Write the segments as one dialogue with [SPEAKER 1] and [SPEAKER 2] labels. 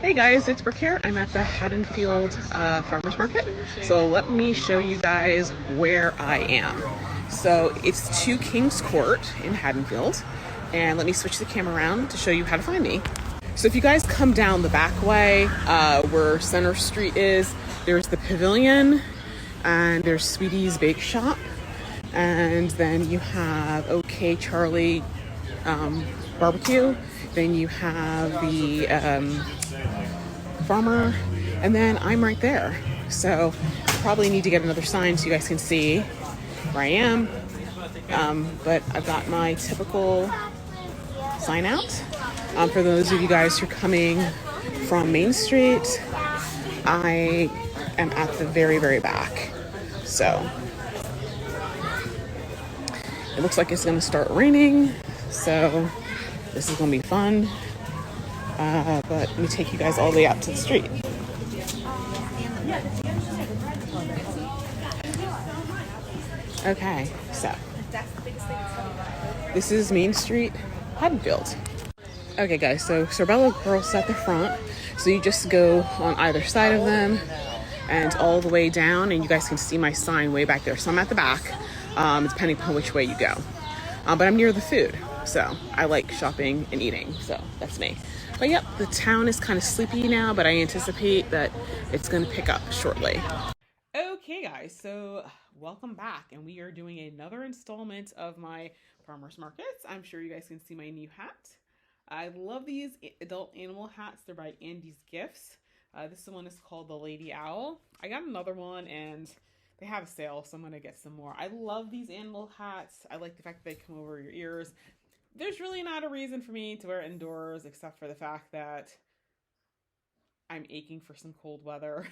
[SPEAKER 1] Hey guys, it's Brooke here. I'm at the Haddonfield Farmers Market. So let me show you guys where I am. So it's 2 Kings Court in Haddonfield. And let me switch the camera around to show you how to find me. So if you guys come down the back way, where Center Street is, there's the Pavilion and there's Sweetie's Bake Shop. And then you have OK Charlie Barbecue. Then you have the Farmer, and then I'm right there. So probably need to get another sign so you guys can see where I am. But I've got my typical sign out. For those of you guys who are coming from Main Street, I am at the very, very back. So it looks like it's going to start raining. So this is going to be fun. But let me take you guys all the way out to the street. Okay, so this is Main Street, Haddonfield. Okay guys, so Sorbella Girls at the front. So you just go on either side of them and all the way down, and you guys can see my sign way back there. So I'm at the back, depending upon which way you go. But I'm near the food, so I like shopping and eating, so that's me. But yep, the town is kind of sleepy now, but I anticipate that it's going to pick up shortly. Okay guys, so welcome back, and we are doing another installment of my farmers markets. I'm sure you guys can see my new hat. I love these adult animal hats. They're by Andy's Gifts. This one is called the Lady Owl. I got another one and they have a sale, so I'm going to get some more. I love these animal hats. I like the fact that they come over your ears. There's really not a reason for me to wear it indoors except for the fact that I'm aching for some cold weather.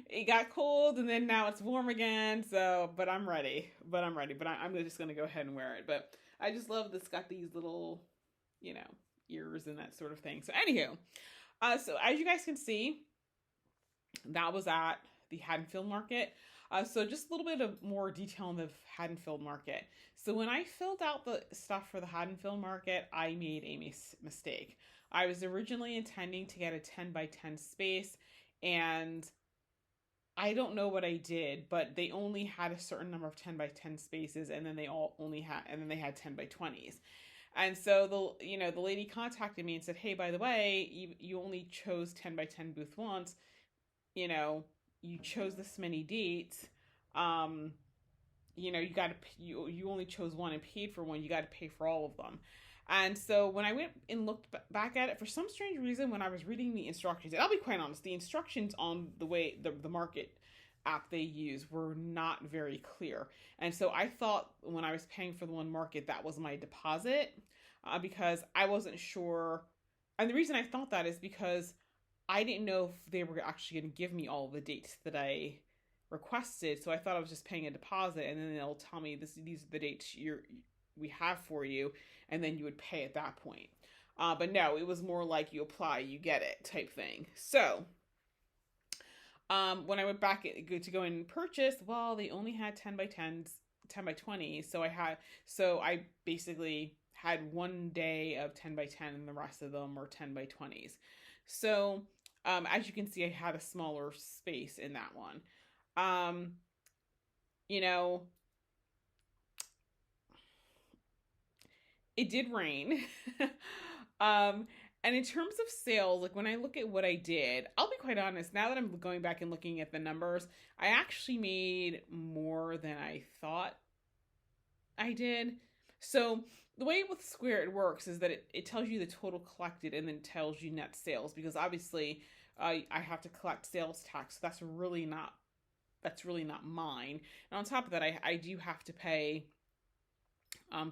[SPEAKER 1] It got cold and then now it's warm again. So, but I'm ready. I'm just going to go ahead and wear it. But I just love this. Got these little, ears and that sort of thing. So anywho, so as you guys can see, that was at the Haddonfield Market. So just a little bit of more detail on the Haddonfield Market. So when I filled out the stuff for the Haddonfield Market, I made a mistake. I was originally intending to get a 10 by 10 space, and I don't know what I did, but they only had a certain number of 10 by 10 spaces, and then they had 10 by 20s. And so the lady contacted me and said, "Hey, by the way, you only chose 10 by 10 booth once. You chose this many dates. You only chose one and paid for one. You got to pay for all of them." And so when I went and looked back at it, for some strange reason, when I was reading the instructions, and I'll be quite honest, the instructions on the market app they use were not very clear. And so I thought when I was paying for the one market, that was my deposit, because I wasn't sure. And the reason I thought that is because I didn't know if they were actually going to give me all the dates that I requested. So I thought I was just paying a deposit, and then they'll tell me these are the dates we have for you, and then you would pay at that point. But no, it was more like you apply, you get it type thing. So when I went back to go and purchase, well, they only had 10 by 10s, 10 by 20s. So I basically had one day of 10 by 10 and the rest of them were 10 by 20s. So as you can see, I had a smaller space in that one. It did rain. And in terms of sales, like when I look at what I did, I'll be quite honest, now that I'm going back and looking at the numbers, I actually made more than I thought I did. So the way with Square it works is that it tells you the total collected and then tells you net sales, because obviously I have to collect sales tax. So that's really not mine. And on top of that, I do have to pay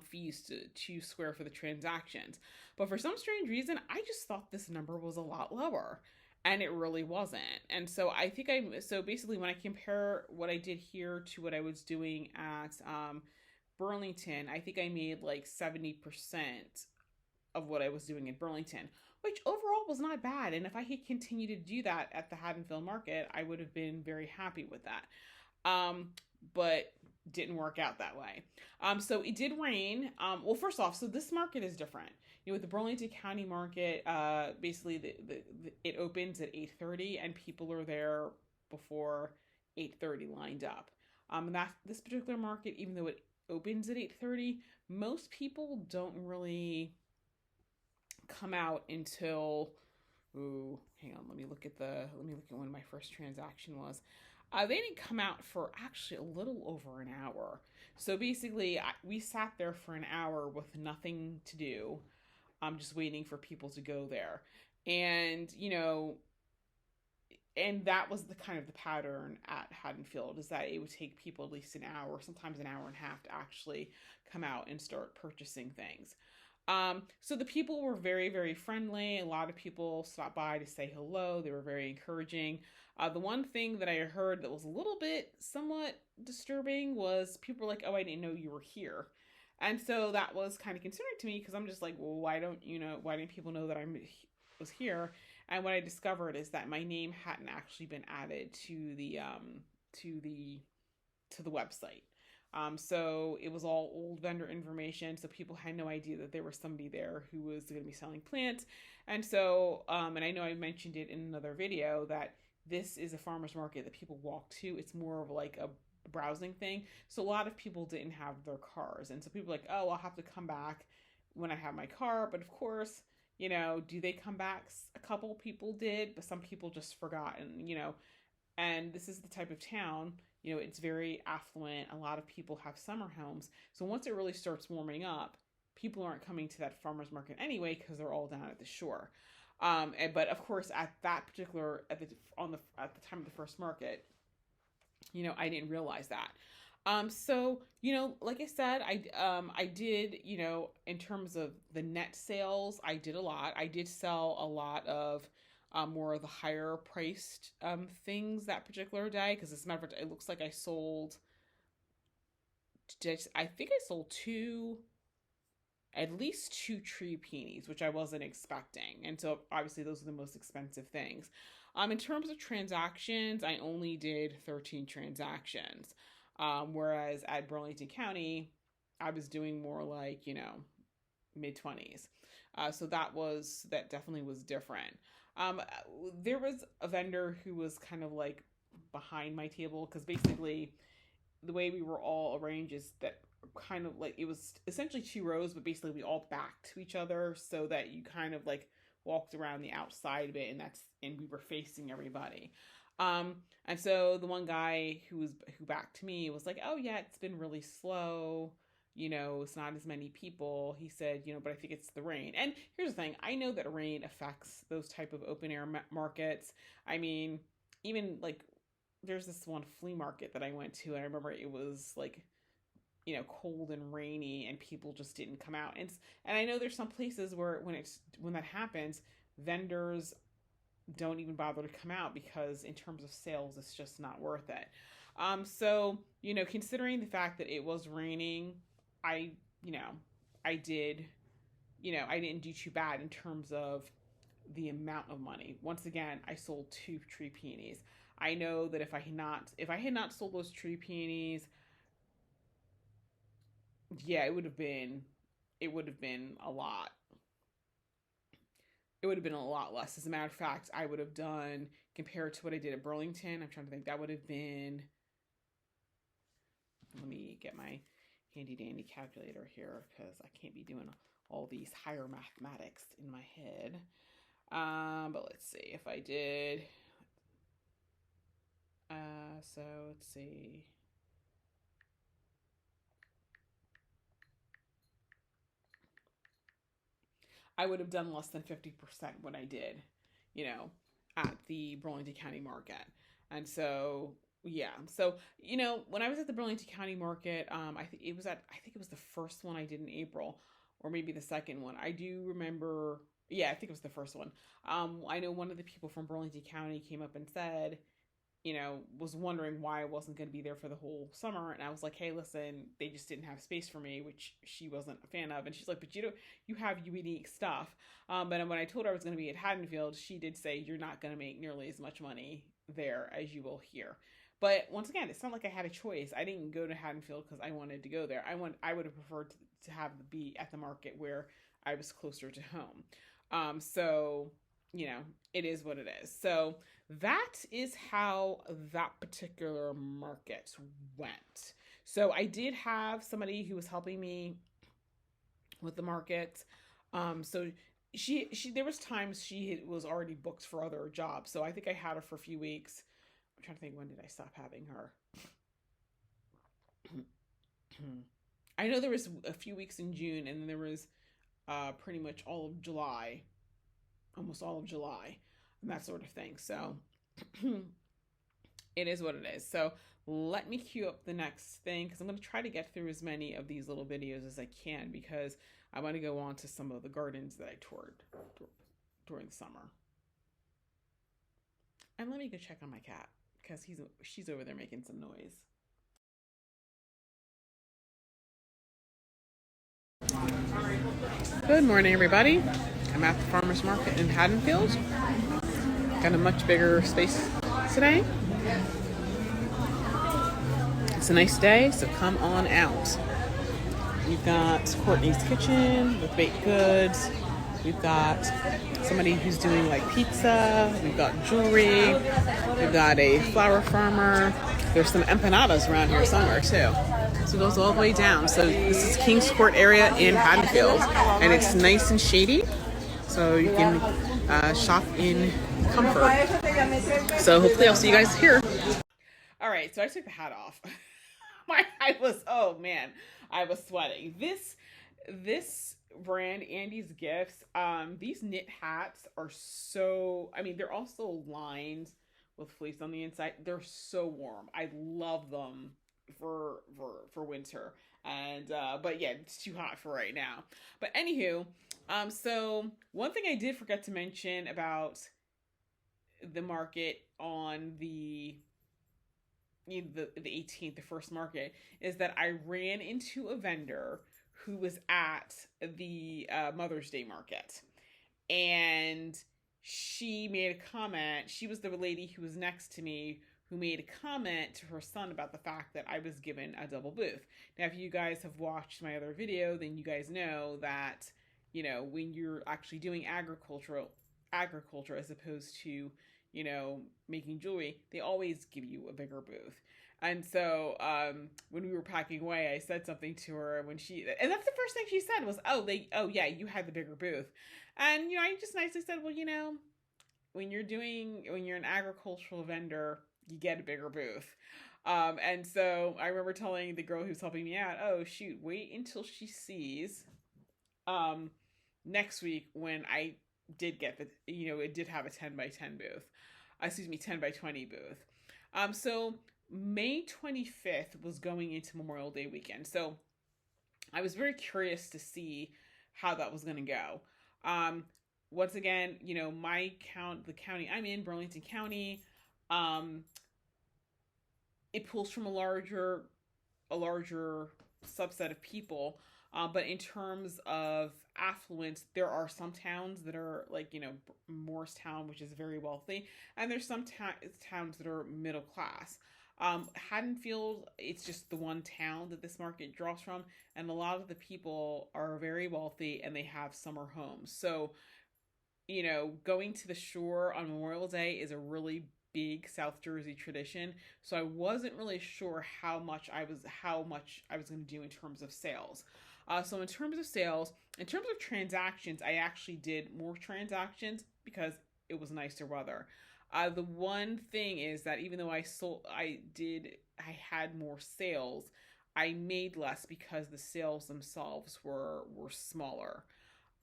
[SPEAKER 1] fees to Square for the transactions. But for some strange reason, I just thought this number was a lot lower, and it really wasn't. And so so basically when I compare what I did here to what I was doing at Burlington, I think I made like 70% of what I was doing in Burlington, which overall was not bad. And if I could continue to do that at the Haddonfield Market, I would have been very happy with that. But didn't work out that way. So it did rain. Well, first off, so this market is different. With the Burlington County market, basically it opens at 8:30, and people are there before 8:30 lined up. And that this particular market, even though it opens at 8:30, most people don't really come out until, ooh, hang on, let me look at when my first transaction was. They didn't come out for actually a little over an hour. So basically, we sat there for an hour with nothing to do. I'm just waiting for people to go there. And, and that was the kind of the pattern at Haddonfield, is that it would take people at least an hour, sometimes an hour and a half, to actually come out and start purchasing things. So the people were very, very friendly. A lot of people stopped by to say hello. They were very encouraging. The one thing that I heard that was a little bit somewhat disturbing was people were like, "Oh, I didn't know you were here." And so that was kind of concerning to me, because I'm just like, well, why didn't people know that I was here? And what I discovered is that my name hadn't actually been added to to the to the website. So it was all old vendor information. So people had no idea that there was somebody there who was going to be selling plants. And so, and I know I mentioned it in another video, that this is a farmer's market that people walk to. It's more of like a browsing thing. So a lot of people didn't have their cars. And so people were like, oh, I'll have to come back when I have my car. But of course, do they come back? A couple people did, but some people just forgot. And this is the type of town, it's very affluent. A lot of people have summer homes. So once it really starts warming up, people aren't coming to that farmer's market anyway, because they're all down at the shore. But of course, at that particular, at the time of the first market, I didn't realize that. So, like I said, I did, in terms of the net sales, I did a lot. I did sell a lot of more of the higher priced things that particular day. Because as a matter of fact, it looks like I think I sold at least two tree peonies, which I wasn't expecting. And so obviously those are the most expensive things. In terms of transactions, I only did 13 transactions. Whereas at Burlington County, I was doing more like, mid 20s. So that definitely was different. There was a vendor who was kind of like behind my table, because basically the way we were all arranged is that kind of like, it was essentially two rows, but basically we all backed to each other, so that you kind of like walked around the outside of it, and we were facing everybody. And so the one guy who backed to me was like, oh yeah, it's been really slow. It's not as many people. He said, but I think it's the rain. And here's the thing. I know that rain affects those type of open air markets. I mean, even like, there's this one flea market that I went to, and I remember it was like, cold and rainy, and people just didn't come out. And I know there's some places where when that happens, vendors don't even bother to come out, because in terms of sales, it's just not worth it. So, considering the fact that it was raining, I did, I didn't do too bad in terms of the amount of money. Once again, I sold two tree peonies. I know that if I had not sold those tree peonies, yeah, it would have been a lot. It would have been a lot less. As a matter of fact, I would have done, compared to what I did at Burlington, I'm trying to think, that would have been, let me get my handy dandy calculator here, because I can't be doing all these higher mathematics in my head. But let's see if I did. So let's see. I would have done less than 50% what I did, at the Burlington County market. And so, yeah. So, when I was at the Burlington County market, I think it was the first one I did in April, or maybe the second one. I do remember, yeah, I think it was the first one. I know one of the people from Burlington County came up and said, was wondering why I wasn't going to be there for the whole summer. And I was like, hey, listen, they just didn't have space for me, which she wasn't a fan of. And she's like, but you have unique stuff. But when I told her I was going to be at Haddonfield, she did say, you're not going to make nearly as much money there as you will here. But once again, it's not like I had a choice. I didn't go to Haddonfield because I wanted to go there. I would have preferred to have be at the market where I was closer to home. So you know, it is what it is. So that is how that particular market went. So I did have somebody who was helping me with the market. So she there was times she was already booked for other jobs. So I think I had her for a few weeks. I'm trying to think, when did I stop having her? I know there was a few weeks in June, and then there was pretty much all of July, almost all of July, and that sort of thing. So it is what it is. So let me queue up the next thing, because I'm going to try to get through as many of these little videos as I can, because I want to go on to some of the gardens that I toured during the summer. And let me go check on my cat, because she's over there making some noise. Good morning, everybody. I'm at the farmer's market in Haddonfield. Got a much bigger space today. It's a nice day, so come on out. We've got Courtney's Kitchen with baked goods. We've got somebody who's doing like pizza. We've got jewelry. We've got a flower farmer. There's some empanadas around here somewhere too. So it goes all the way down. So this is Kings Court area in Haddonfield, and it's nice and shady, so you can shop in comfort. So hopefully I'll see you guys here. All right, so I took the hat off. I was sweating. This brand, Andy's Gifts, these knit hats are so, I mean, they're also lined with fleece on the inside. They're so warm. I love them for winter. And but yeah, it's too hot for right now. But anywho, so one thing I did forget to mention about the market on the 18th, the first market, is that I ran into a vendor who was at the Mother's Day market, and she made a comment. She was the lady who was next to me, who made a comment to her son about the fact that I was given a double booth. Now, if you guys have watched my other video, then you guys know that, you know, when you're actually doing agriculture as opposed to, you know, making jewelry, they always give you a bigger booth. And so when we were packing away, I said something to her and that's the first thing she said was, oh yeah, you had the bigger booth. And, you know, I just nicely said, well, you know, when you're an agricultural vendor, you get a bigger booth. And so I remember telling the girl who's helping me out, oh shoot, wait until she sees next week when I did get it did have a 10 by 10 booth. 10 by 20 booth. So May 25th was going into Memorial Day weekend. So I was very curious to see how that was going to go. Once again, you know, the county I'm in, Burlington County, it pulls from a larger subset of people. But in terms of affluence, there are some towns that are like, you know, Morristown, which is very wealthy, and there's some towns that are middle class. Haddonfield, it's just the one town that this market draws from, and a lot of the people are very wealthy and they have summer homes. So, you know, going to the shore on Memorial Day is a really big South Jersey tradition. So I wasn't really sure how much I was going to do in terms of sales. So in terms of transactions, I actually did more transactions because it was nicer weather. The one thing is that even though I had more sales, I made less because the sales themselves were smaller.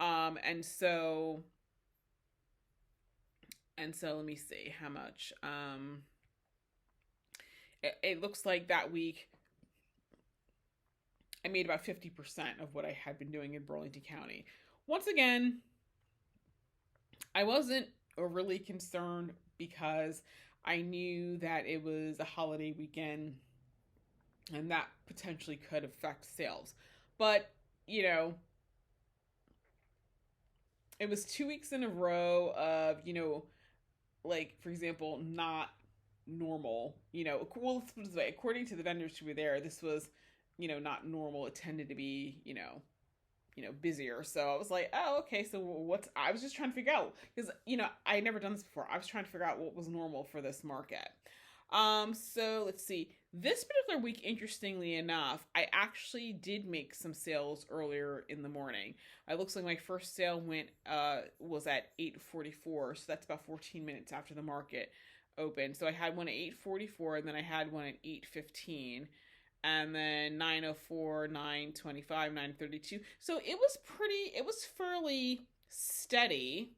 [SPEAKER 1] And so let me see how much. It looks like that week I made about 50% of what I had been doing in Burlington County. Once again, I wasn't overly concerned because I knew that it was a holiday weekend and that potentially could affect sales. But, you know, it was 2 weeks in a row of, you know, like, for example, not normal. Well, let's put it this way. According to the vendors who were there, this was, not normal. It tended to be, busier. So I was like, oh, okay. So what's, I was just trying to figure out, because, I had never done this before. I was trying to figure out what was normal for this market. So let's see. This particular week, interestingly enough, I actually did make some sales earlier in the morning. It looks like my first sale was at 8:44, so that's about 14 minutes after the market opened. So I had one at 8:44, and then I had one at 8:15, and then 9:04, 9:25, 9:32. So it was fairly steady.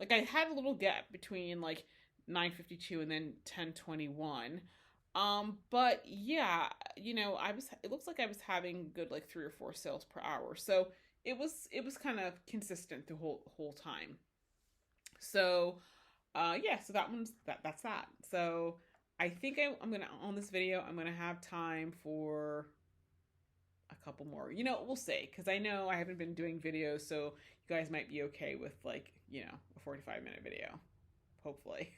[SPEAKER 1] Like I had a little gap between like 9:52 and then 10:21. But yeah, it looks like I was having good like 3 or 4 sales per hour. So it was kind of consistent the whole time. So yeah, so that's that. So I think I'm gonna, on this video, I'm gonna have time for a couple more. We'll see, because I know I haven't been doing videos, so you guys might be okay with like, a 45-minute video, hopefully.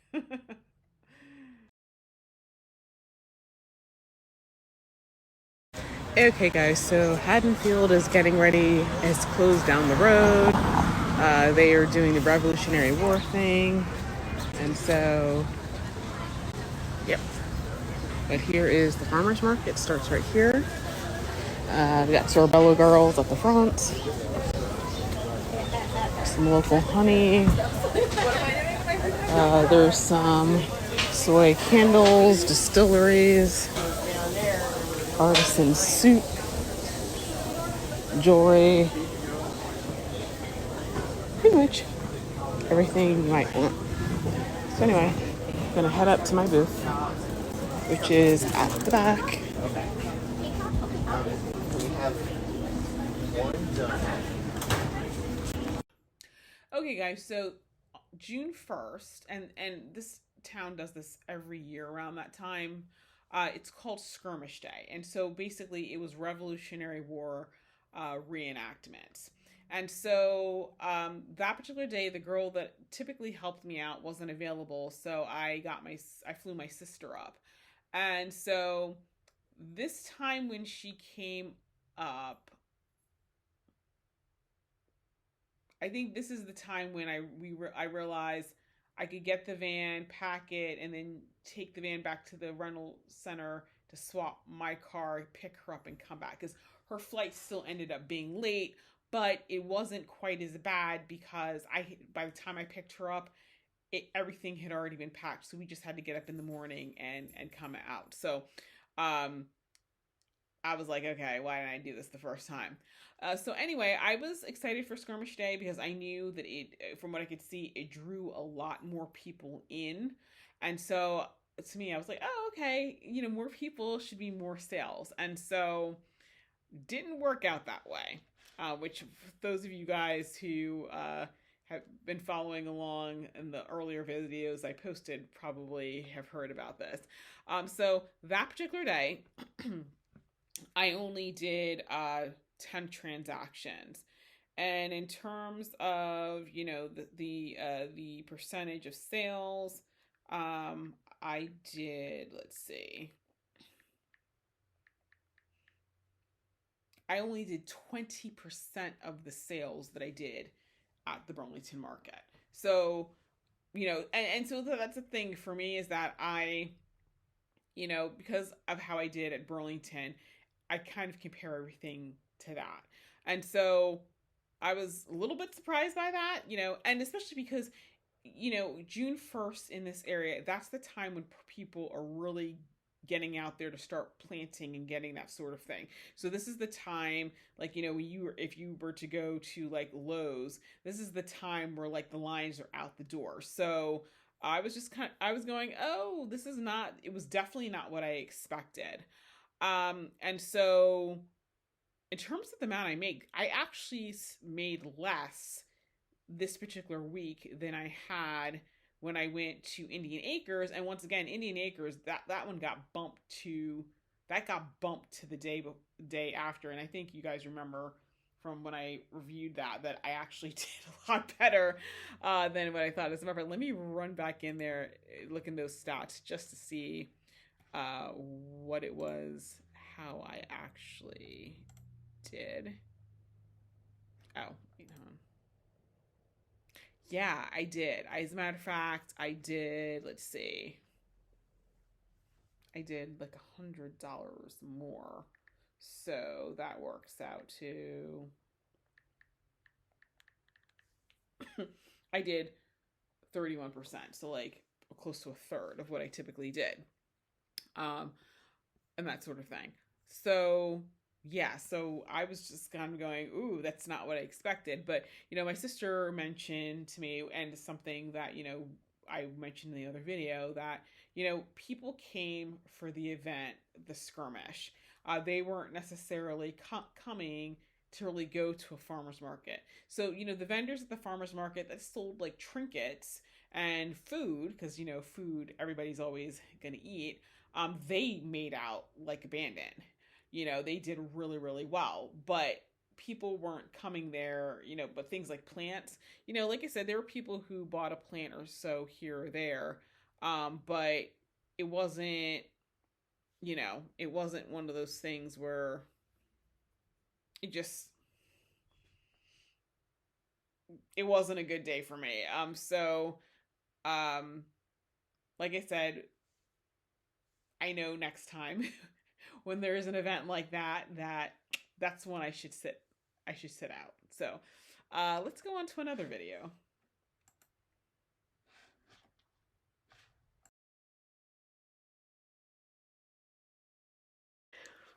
[SPEAKER 1] Okay, guys, so Haddonfield is getting ready. It's closed down the road. They are doing the Revolutionary War thing. And so, yep. But here is the farmer's market. It starts right here. We got Sorbello girls at the front. Some local honey. There's some soy candles, distilleries, artisan soup, jewelry, pretty much everything you might want. So anyway, I'm gonna head up to my booth, which is at the back. Okay, guys, so June 1st, and this town does this every year around that time. It's called Skirmish Day, and so basically it was Revolutionary War reenactments. And so that particular day, the girl that typically helped me out wasn't available, so I flew my sister up. And so this time when she came up, I think this is the time when I realized I could get the van, pack it, and then take the van back to the rental center to swap my car, pick her up, and come back, because her flight still ended up being late, but it wasn't quite as bad because by the time I picked her up, everything had already been packed, so we just had to get up in the morning and come out. So I was like, okay, why didn't I do this the first time? So anyway, I was excited for Skirmish Day because I knew that from what I could see, it drew a lot more people in. And so to me, I was like, oh, okay, more people should be more sales. And so didn't work out that way, which those of you guys who have been following along in the earlier videos I posted probably have heard about this. So that particular day, I only did 10 transactions. And in terms of, the percentage of sales, I did, let's see. I only did 20% of the sales that I did at the Burlington market. So, and so that's the thing for me, is that because of how I did at Burlington, I kind of compare everything to that. And so I was a little bit surprised by that, and especially because, June 1st in this area, that's the time when people are really getting out there to start planting and getting that sort of thing. So this is the time, like, if you were to go to like Lowe's, this is the time where like the lines are out the door. So I was going, oh, it was definitely not what I expected. And so in terms of the amount I make, I actually made less this particular week than I had when I went to Indian Acres. And once again, Indian Acres, that one got bumped to the day after. And I think you guys remember from when I reviewed that I actually did a lot better than what I thought. As a matter of fact, let me run back in there, look in those stats just to see what it was, how I actually did. Oh, wait, hold on. Yeah, I did. As a matter of fact, I did. Let's see. I did like $100 more. So that works out to I did 31%. So like close to a third of what I typically did. And that sort of thing. So yeah, so I was just kind of going, ooh, that's not what I expected. But, my sister mentioned to me, and something that, I mentioned in the other video, that, people came for the event, the skirmish. They weren't necessarily coming to really go to a farmer's market. So, the vendors at the farmer's market that sold like trinkets and food, because, food everybody's always going to eat, they made out like abandoned. They did really, really well, but people weren't coming there, but things like plants, like I said, there were people who bought a plant or so here or there. But it wasn't, it wasn't one of those things where it just, it wasn't a good day for me. Um, like I said, I know next time when there's an event like that's when I should sit out. So let's go on to another video.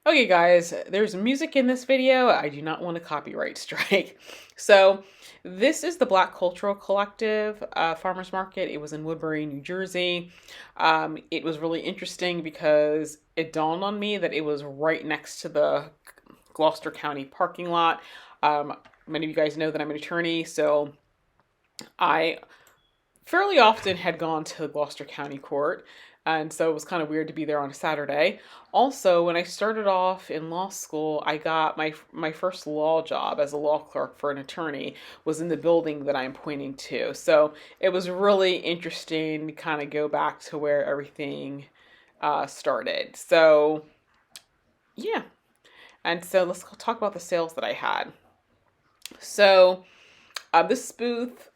[SPEAKER 1] Okay guys, there's music in this video. I do not want a copyright strike. So this is the Black Cultural Collective Farmers Market. It was in Woodbury, New Jersey. It was really interesting because it dawned on me that it was right next to the Gloucester County parking lot. Many of you guys know that I'm an attorney, so I fairly often had gone to Gloucester County Court, and so it was kind of weird to be there on a Saturday. Also, when I started off in law school, I got my first law job as a law clerk for an attorney was in the building that I'm pointing to. So it was really interesting to kind of go back to where everything started. So yeah, and so let's talk about the sales that I had. So this booth,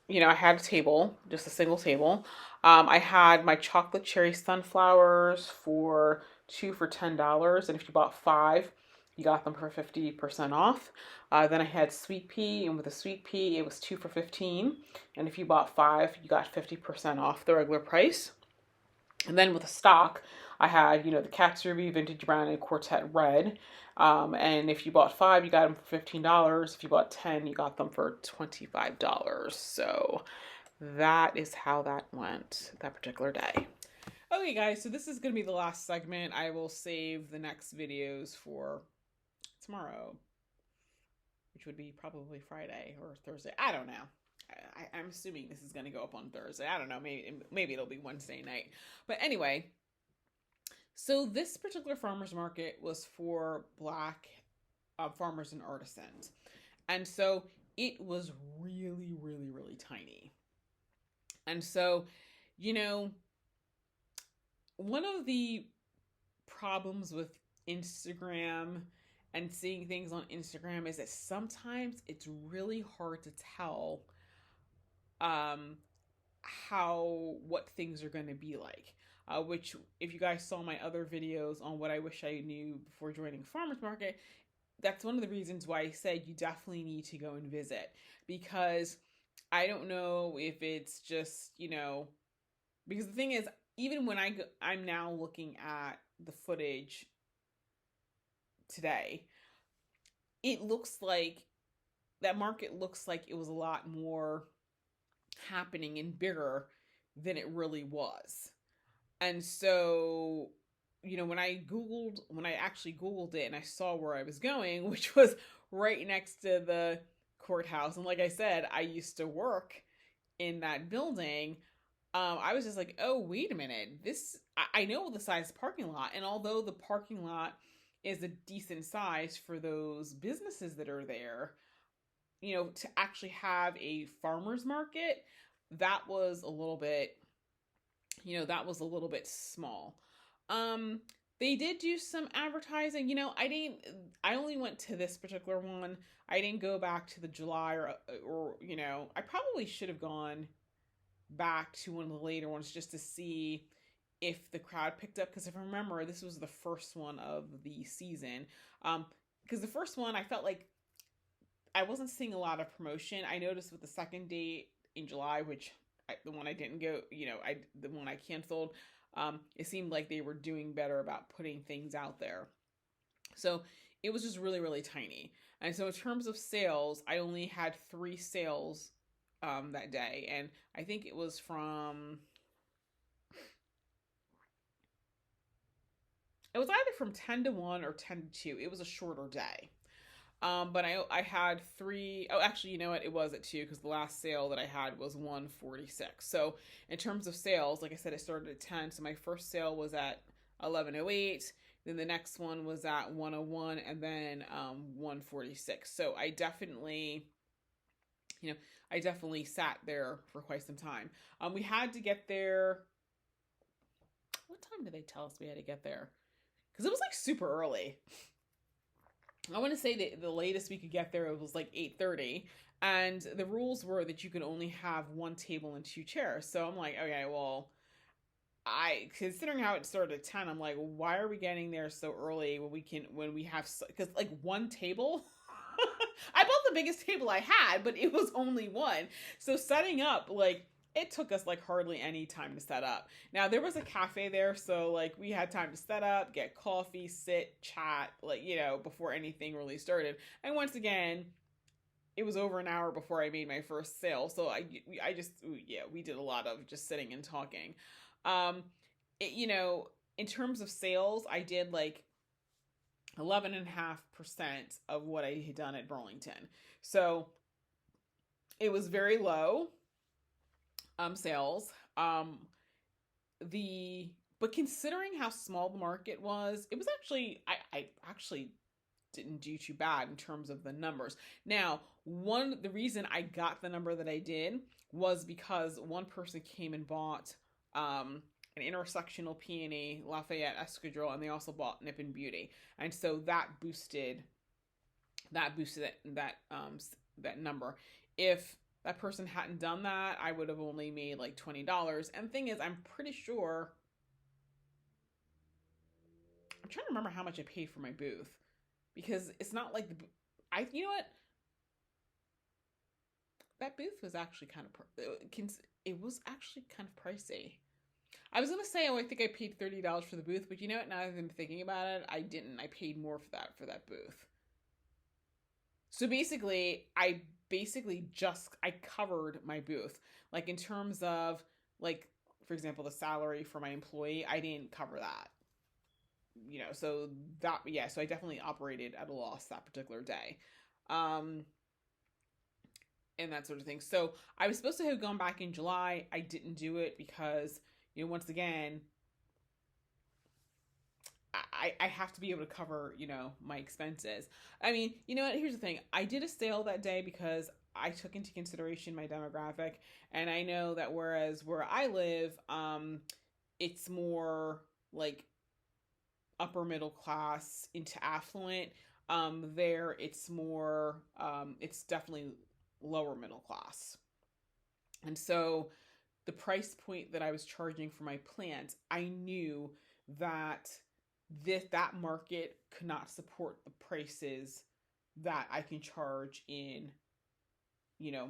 [SPEAKER 1] I had a table, just a single table. I had my chocolate cherry sunflowers for 2 for $10, and if you bought 5, you got them for 50% off. Then I had sweet pea, and with the sweet pea, it was 2 for 15, and if you bought 5, you got 50% off the regular price. And then with the stock, I had, the Cat's Ruby, Vintage Brown, and Quartet Red. And if you bought 5, you got them for $15. If you bought 10, you got them for $25. So that is how that went that particular day. Okay guys, so this is going to be the last segment. I will save the next videos for tomorrow, which would be probably Friday or Thursday. I don't know. I'm assuming this is going to go up on Thursday. I don't know. Maybe it'll be Wednesday night. But anyway, so this particular farmer's market was for Black farmers and artisans. And so it was really, really, really tiny. And so, one of the problems with Instagram and seeing things on Instagram is that sometimes it's really hard to tell what things are going to be like. Which, if you guys saw my other videos on what I wish I knew before joining farmers market, that's one of the reasons why I said you definitely need to go and visit, because I don't know if it's just, because the thing is, even when I'm now looking at the footage today, it looks like that market looks like it was a lot more happening and bigger than it really was. And so, when I actually Googled it and I saw where I was going, which was right next to the courthouse, and like I said, I used to work in that building, I was just like, oh, wait a minute. I know the size of the parking lot, and although the parking lot is a decent size for those businesses that are there, to actually have a farmer's market, that was a little bit, small. Um, they did do some advertising. I only went to this particular one. I didn't go back to the July or I probably should have gone back to one of the later ones just to see if the crowd picked up. Because if I remember, this was the first one of the season. Because the first one, I felt like I wasn't seeing a lot of promotion. I noticed with the second date in July, which the one I didn't go, the one I canceled, it seemed like they were doing better about putting things out there. So it was just really, really tiny. And so in terms of sales, I only had 3 sales that day. And I think it was either from 10 to 1 or 10 to 2. It was a shorter day. But I had 3. Oh, actually, you know what? It was at 2 because the last sale that I had was 146. So in terms of sales, like I said, it started at 10. So my first sale was at 1108. Then the next one was at 101, and then 146. So I definitely sat there for quite some time. We had to get there. What time did they tell us we had to get there? Because it was like super early. I want to say that the latest we could get there, it was like 8:30, and the rules were that you could only have 1 table and 2 chairs. So I'm like, okay, well, considering how it started at 10, I'm like, why are we getting there so early when we have, because like 1 table. I bought the biggest table I had, but it was only 1. So setting up, like, it took us like hardly any time to set up. Now there was a cafe there, so like we had time to set up, get coffee, sit, chat, like, before anything really started. And once again, it was over an hour before I made my first sale. So we did a lot of just sitting and talking. In terms of sales, I did like 11.5% of what I had done at Burlington. So it was very low sales. But considering how small the market was, it was actually, I actually didn't do too bad in terms of the numbers. Now, the reason I got the number that I did was because one person came and bought an intersectional peony, Lafayette Escadrille, and they also bought Nip and Beauty, and so that boosted that number. If that person hadn't done that, I would have only made like $20. And the thing is, I'm pretty sure, I'm trying to remember how much I paid for my booth, because it's not like you know what? That booth was actually it was actually kind of pricey. I was going to say, I think I paid $30 for the booth, but you know what? Now that I'm thinking about it, I didn't. I paid more for that booth. So basically, I covered my booth. Like in terms of, like, for example, the salary for my employee, I didn't cover that. So I definitely operated at a loss that particular day. And that sort of thing. So I was supposed to have gone back in July. I didn't do it because, once again, I have to be able to cover, my expenses. I mean, you know what? Here's the thing. I did a sale that day because I took into consideration my demographic. And I know that whereas where I live, it's more like upper middle class into affluent. There it's more, it's definitely lower middle class. And so the price point that I was charging for my plants, I knew that that market could not support the prices that I can charge in,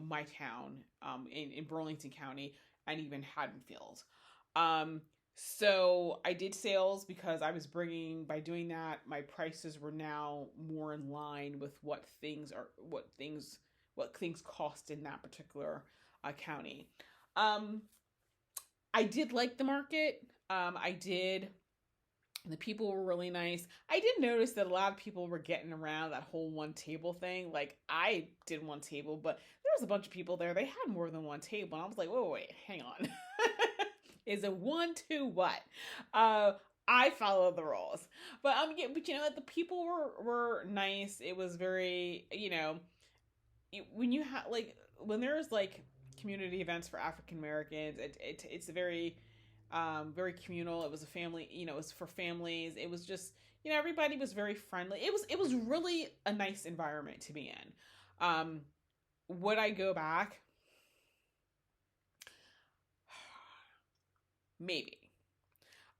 [SPEAKER 1] my town, in Burlington County and even Haddonfield. So I did sales because I was by doing that, my prices were now more in line with what things cost in that particular county. I did like the market. The people were really nice. I did notice that a lot of people were getting around that whole 1 table thing. Like, I did 1 table, but there was a bunch of people there. They had more than 1 table. And I was like, wait, hang on. Is it 1, 2, what? I followed the rules. Yeah, but you know what? The people were nice. It was very, when you have like when there's like community events for African Americans, it's very very communal. It was a family, it was for families. It was just, everybody was very friendly. It was really a nice environment to be in. Would I go back? Maybe.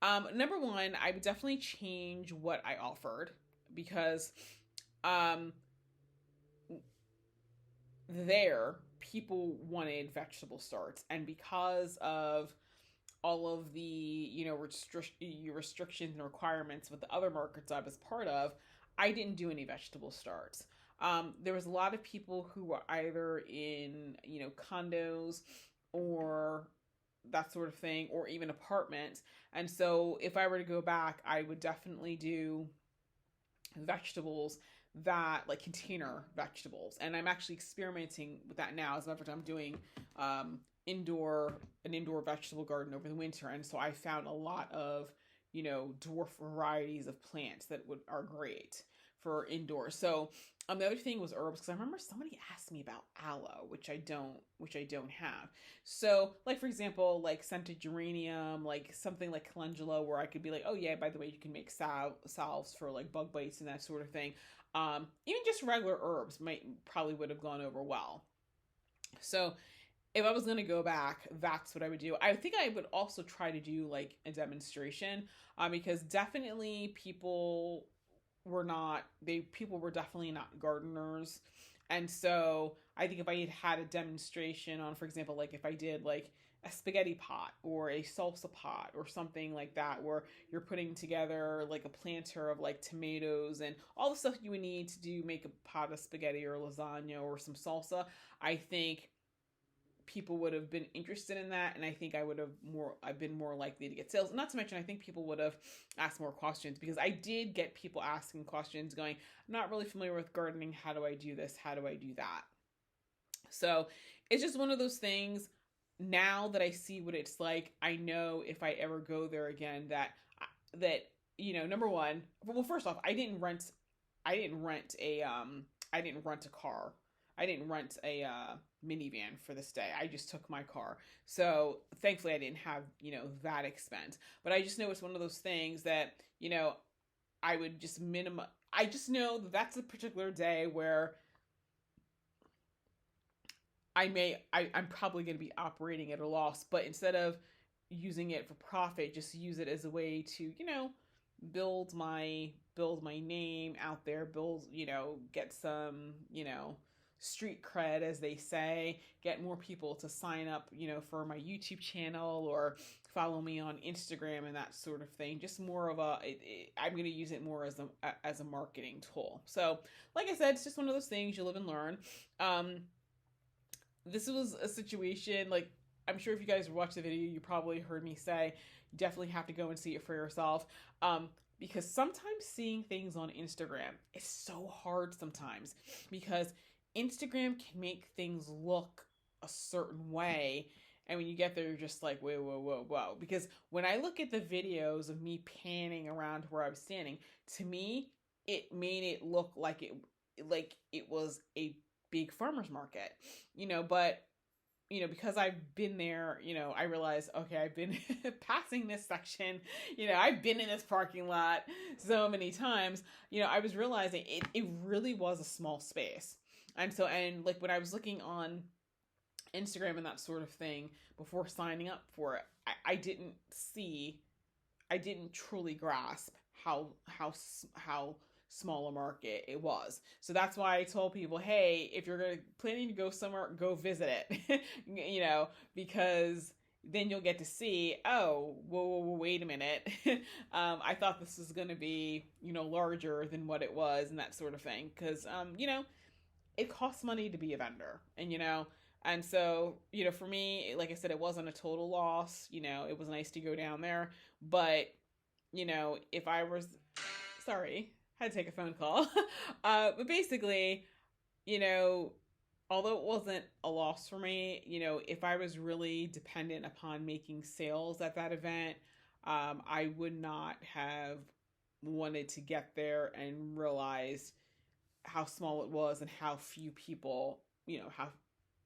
[SPEAKER 1] Number one, I would definitely change what I offered because there people wanted vegetable starts, and because of all of the restrictions and requirements with the other markets I was part of, I didn't do any vegetable starts. There was a lot of people who were either in condos or that sort of thing, or even apartments. And so if I were to go back, I would definitely do vegetables that like container vegetables, and I'm actually experimenting with that now. As a matter of fact, I'm doing an indoor vegetable garden over the winter, and so I found a lot of dwarf varieties of plants that are great for indoors. So the other thing was herbs, because I remember somebody asked me about aloe, which I don't have. So like, for example, like scented geranium, like something like calendula, where I could be like, oh yeah, by the way, you can make salves for like bug bites and that sort of thing. Even just regular herbs probably would have gone over well. So if I was going to go back, that's what I would do. I think I would also try to do like a demonstration, because definitely people were definitely not gardeners. And so I think if I had a demonstration on, for example, like if I did like a spaghetti pot or a salsa pot or something like that, where you're putting together like a planter of like tomatoes and all the stuff you would need to make a pot of spaghetti or lasagna or some salsa, I think people would have been interested in that, and I think I've been more likely to get sales. Not to mention, I think people would have asked more questions, because I did get people asking questions going, I'm not really familiar with gardening. How do I do this? How do I do that? So it's just one of those things. Now that I see what it's like, I know if I ever go there again that number one, well, first off, I didn't rent a car. I didn't rent a minivan for this day. I just took my car. So thankfully I didn't have, that expense. But I just know it's one of those things that, I would just I just know that that's a particular day where I'm probably going to be operating at a loss, but instead of using it for profit, just use it as a way to, build my name out there, get some, street cred, as they say, get more people to sign up, for my YouTube channel or follow me on Instagram and that sort of thing. Just more of I'm going to use it more as a marketing tool. So like I said, it's just one of those things you live and learn. This was a situation, like, I'm sure if you guys watched the video, you probably heard me say, you definitely have to go and see it for yourself. Because sometimes seeing things on Instagram is so hard sometimes, because Instagram can make things look a certain way. And when you get there, you're just like, whoa, whoa, whoa, whoa. Because when I look at the videos of me panning around where I was standing, to me, it made it look like it was a big farmer's market, but because I've been there, I realized, okay, I've been passing this section, I've been in this parking lot so many times, I was realizing it really was a small space. And so, and like when I was looking on Instagram and that sort of thing before signing up for it, I didn't truly grasp how small a market it was. So that's why I told people, hey, if you're planning to go somewhere, go visit it, because then you'll get to see, oh, whoa, wait a minute. I thought this was going to be, larger than what it was and that sort of thing. Because, it costs money to be a vendor, and so, for me, like I said, it wasn't a total loss. It was nice to go down there, but, if I was, sorry, had to take a phone call. But basically, although it wasn't a loss for me, if I was really dependent upon making sales at that event, I would not have wanted to get there and realize how small it was and how few people,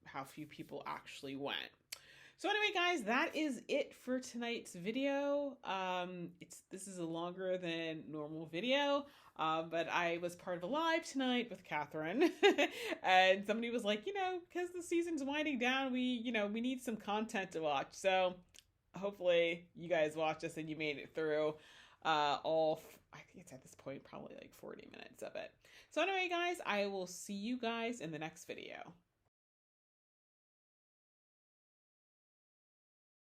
[SPEAKER 1] how few people actually went. So anyway, guys, that is it for tonight's video. This is a longer than normal video, but I was part of a live tonight with Catherine, and somebody was like, because the season's winding down, we need some content to watch. So hopefully you guys watched this and you made it through I think it's at this point probably like 40 minutes of it. So anyway, guys, I will see you guys in the next video.